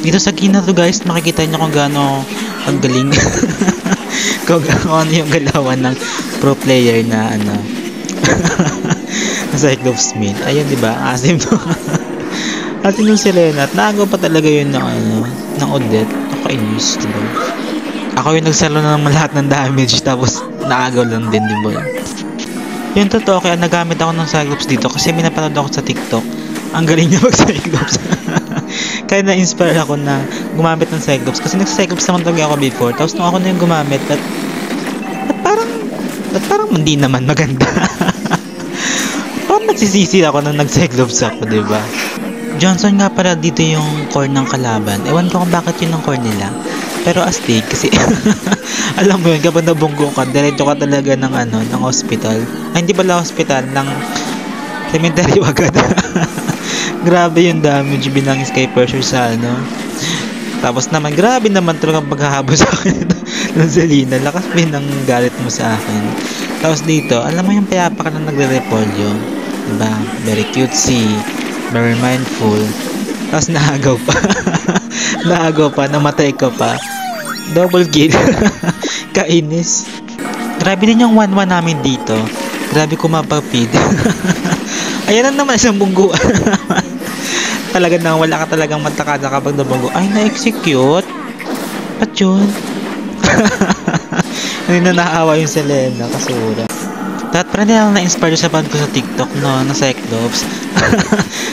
Dito sa game na to guys, makikita nyo kung gaano ang galing. kung ano yung galawan ng pro player na ano. Cyclops Smith. Ayun, di ba? Asim to. Asim yung Selena. At naagaw pa talaga yun ng ano, ng Odette. Nakainis, di ba? Ako yung nagsalo na ng lahat ng damage tapos naagaw lang din, di ba? Yung totoo, kaya nagamit ako ng Cyclops dito kasi may napanood ako sa TikTok. Ang galing niya mag-Cyclops. Kaya na-inspire ako na gumamit ng Cyclops kasi nag-Cyclops naman talaga ako before. Tapos nung ako na yung gumamit at parang hindi naman maganda. Parang nagsisisi ako nung nag-Cyclops ako, diba? Johnson nga pala dito yung core ng kalaban. Ewan ko kung bakit yun ang core nila. Pero astig kasi alam mo yun, kapag nabunggo ka, diretso ka talaga ng ano, ng hospital. Ay, hindi pala hospital, ng cemetery agad. Grabe yung damage binang Sky Pressure sa ano. Tapos naman, grabe naman talagang paghahabol sa akin ng Selena. Lakas binang galit mo sa akin. Tapos dito, alam mo yung payapa ka na nagre-repolyo. Diba? Very cutesy, very mindful. Tapos nahagaw pa. Nahagaw pa, namatay ka pa. Double kill. Kainis. Grabe din yung 1-1 namin dito. Grabe kumapapid. Ayan na naman, isang bungguan. Talaga na wala ka talagang matakada kapag nabunggo. Ay, na-execute. Ba't yun? Hindi na naawa yung Selena. Kasura. Dapat pa rin na na-inspire sa band ko sa TikTok, no? Na Cyclops.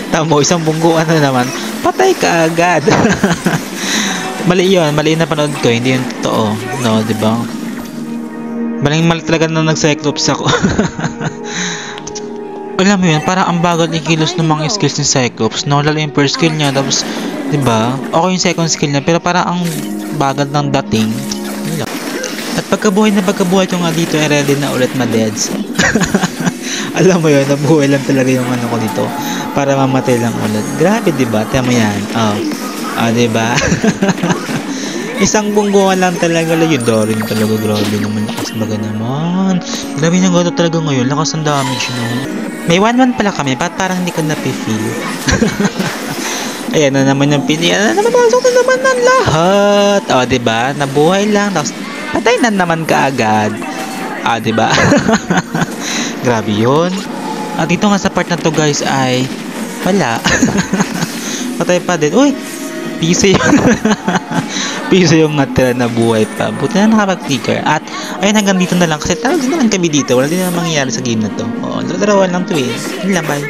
Tamo, isang bungguan na naman. Patay ka agad. Mali yun. Mali na panood ko. Hindi yun totoo. No, diba? Mali talaga na nag-Cyclops ako. Alam mo yun, parang ang bagal ikilos ng mga skills ni Cyclops, no? Lalo yung first skill niya, tapos, diba? Okay yung second skill niya, pero parang ang bagal ng dating. At pagkabuhay ko nga dito, ay ready na ulit ma-deads. Alam mo yun, nabuhay lang talaga yung ano ko dito, para mamatay lang ulit. Grabe, diba? Tama yan. Diba? Isang bungguan lang talaga lang yung Dorin talaga. Grabe naman, lakas baga naman. Grabe na gato talaga ngayon, lakas ang damage, no? May 1-1 pala kami, parang hindi ko napifeel. Ayan na naman yung ayan na naman, pasok na naman ng lahat. Diba? Nabuhay lang, tapos patay na naman kaagad. Diba? Grabe yun. At dito nga sa part na to guys ay wala. Patay pa din. Uy! Piso yun. Piso yung natira na buhay pa. Buti na nakapag-clicker. At ayun, hanggang dito na lang kasi talagang din naman kami dito. Wala din naman mangyayari sa game na to. Larawan lang to eh. Yun lang, bye.